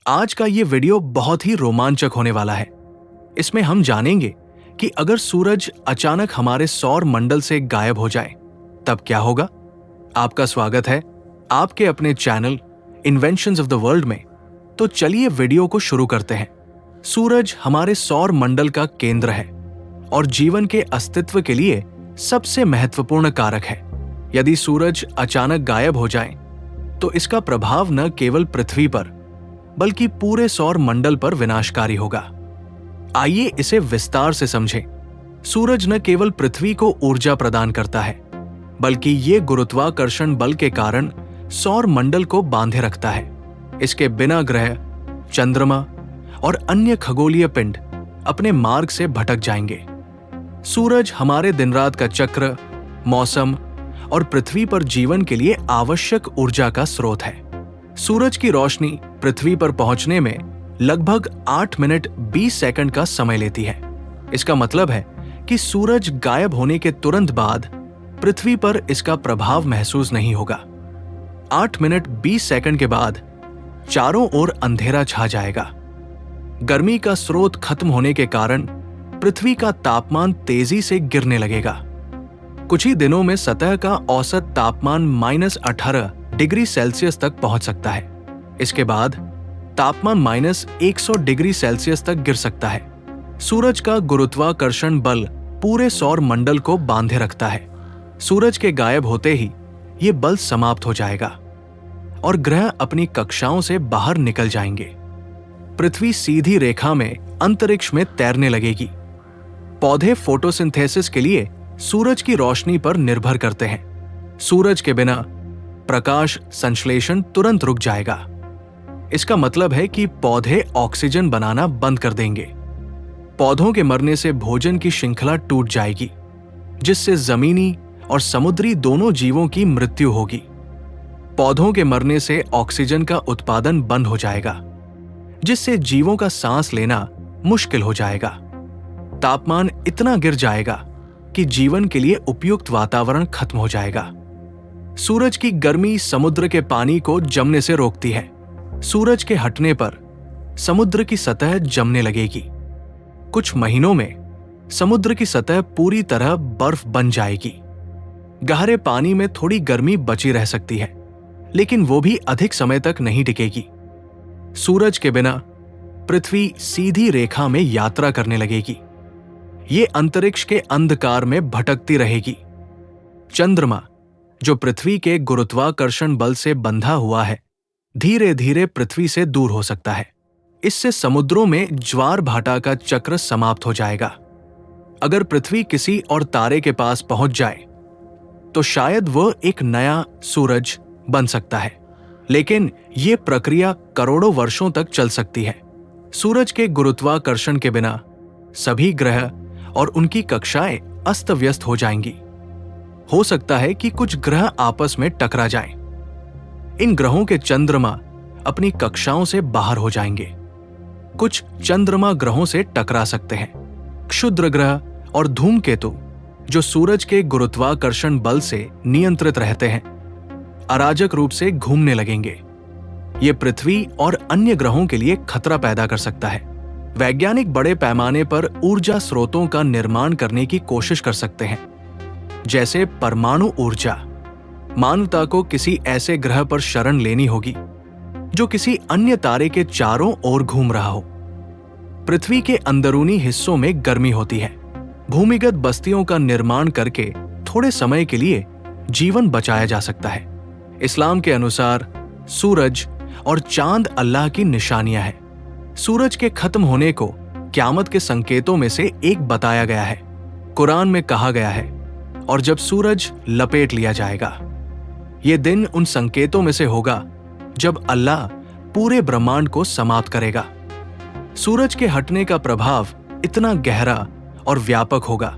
आज का ये वीडियो बहुत ही रोमांचक होने वाला है। इसमें हम जानेंगे कि अगर सूरज अचानक हमारे सौर मंडल से गायब हो जाए तब क्या होगा। आपका स्वागत है आपके अपने channel inventions of the world में। तो चलिए वीडियो को शुरू करते हैं। सूरज हमारे सौर मंडल का केंद्र है और जीवन के अस्तित्व के लिए सबसे महत्वपूर्ण कारक है। यदि सूरज अचानक गायब हो जाए तो इसका प्रभाव न केवल पृथ्वी पर बल्कि पूरे सौर मंडल पर विनाशकारी होगा। आइए इसे विस्तार से समझें। सूरज न केवल पृथ्वी को ऊर्जा प्रदान करता है बल्कि ये गुरुत्वाकर्षण बल के कारण सौर मंडल को बांधे रखता है। इसके बिना ग्रह, चंद्रमा और अन्य खगोलीय पिंड अपने मार्ग से भटक जाएंगे। सूरज हमारे दिन रात का चक्र, मौसम और पृथ्वी पर जीवन के लिए आवश्यक ऊर्जा का स्रोत है। सूरज की रोशनी पृथ्वी पर पहुंचने में लगभग 8 मिनट 20 सेकंड का समय लेती है। इसका मतलब है कि सूरज गायब होने के तुरंत बाद पृथ्वी पर इसका प्रभाव महसूस नहीं होगा। 8 मिनट 20 सेकंड के बाद चारों ओर अंधेरा छा जाएगा। गर्मी का स्रोत खत्म होने के कारण पृथ्वी का तापमान तेजी से गिरने लगेगा। कुछ ही दिनों में सतह का औसत तापमान -18 डिग्री सेल्सियस तक पहुंच सकता है। इसके बाद तापमान -100 डिग्री सेल्सियस तक गिर सकता है। सूरज का गुरुत्वाकर्षण बल पूरे सौर मंडल को बांधे रखता है। सूरज के गायब होते ही ये बल समाप्त हो जाएगा और ग्रह अपनी कक्षाओं से बाहर निकल जाएंगे। पृथ्वी सीधी रेखा में अंतरिक्ष में तैरने लगेगी। पौधे फोटोसिंथेसिस के लिए सूरज की रोशनी पर निर्भर करते हैं। सूरज के बिना प्रकाश संश्लेषण तुरंत रुक जाएगा। इसका मतलब है कि पौधे ऑक्सीजन बनाना बंद कर देंगे। पौधों के मरने से भोजन की श्रृंखला टूट जाएगी, जिससे जमीनी और समुद्री दोनों जीवों की मृत्यु होगी। पौधों के मरने से ऑक्सीजन का उत्पादन बंद हो जाएगा, जिससे जीवों का सांस लेना मुश्किल हो जाएगा। तापमान इतना गिर जाएगा कि जीवन के लिए उपयुक्त वातावरण खत्म हो जाएगा। सूरज की गर्मी समुद्र के पानी को जमने से रोकती है। सूरज के हटने पर समुद्र की सतह जमने लगेगी। कुछ महीनों में समुद्र की सतह पूरी तरह बर्फ बन जाएगी। गहरे पानी में थोड़ी गर्मी बची रह सकती है, लेकिन वो भी अधिक समय तक नहीं टिकेगी। सूरज के बिना पृथ्वी सीधी रेखा में यात्रा करने लगेगी। ये अंतरिक्ष के अंधकार में भटकती रहेगी। चंद्रमा, जो पृथ्वी के गुरुत्वाकर्षण बल से बंधा हुआ है, धीरे धीरे पृथ्वी से दूर हो सकता है। इससे समुद्रों में ज्वार भाटा का चक्र समाप्त हो जाएगा। अगर पृथ्वी किसी और तारे के पास पहुंच जाए तो शायद वह एक नया सूरज बन सकता है, लेकिन यह प्रक्रिया करोड़ों वर्षों तक चल सकती है। सूरज के गुरुत्वाकर्षण के बिना सभी ग्रह और उनकी कक्षाएं अस्त व्यस्त हो जाएंगी। हो सकता है कि कुछ ग्रह आपस में टकरा जाएं। इन ग्रहों के चंद्रमा अपनी कक्षाओं से बाहर हो जाएंगे। कुछ चंद्रमा ग्रहों से टकरा सकते हैं। क्षुद्र ग्रह और धूमकेतु, जो सूरज के गुरुत्वाकर्षण बल से नियंत्रित रहते हैं, अराजक रूप से घूमने लगेंगे। ये पृथ्वी और अन्य ग्रहों के लिए खतरा पैदा कर सकता है। वैज्ञानिक बड़े पैमाने पर ऊर्जा स्रोतों का निर्माण करने की कोशिश कर सकते हैं, जैसे परमाणु ऊर्जा। मानवता को किसी ऐसे ग्रह पर शरण लेनी होगी जो किसी अन्य तारे के चारों ओर घूम रहा हो। पृथ्वी के अंदरूनी हिस्सों में गर्मी होती है। भूमिगत बस्तियों का निर्माण करके थोड़े समय के लिए जीवन बचाया जा सकता है। इस्लाम के अनुसार सूरज और चांद अल्लाह की निशानियां हैं। सूरज के खत्म होने को क़यामत के संकेतों में से एक बताया गया है। कुरान में कहा गया है, और जब सूरज लपेट लिया जाएगा। ये दिन उन संकेतों में से होगा जब अल्लाह पूरे ब्रह्मांड को समाप्त करेगा। सूरज के हटने का प्रभाव इतना गहरा और व्यापक होगा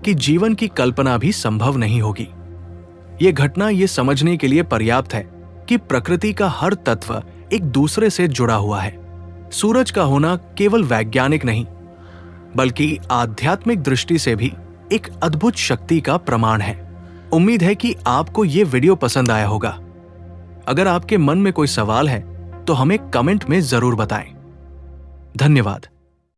कि जीवन की कल्पना भी संभव नहीं होगी। ये घटना ये समझने के लिए पर्याप्त है कि प्रकृति का हर तत्व एक दूसरे से जुड़ा हुआ है। सूरज का होना केवल वैज्ञानिक नहीं, बल्कि आध्यात्मिक दृष्टि से भी एक अद्भुत शक्ति का प्रमाण है। उम्मीद है कि आपको ये वीडियो पसंद आया होगा। अगर आपके मन में कोई सवाल है तो हमें कमेंट में जरूर बताएं। धन्यवाद।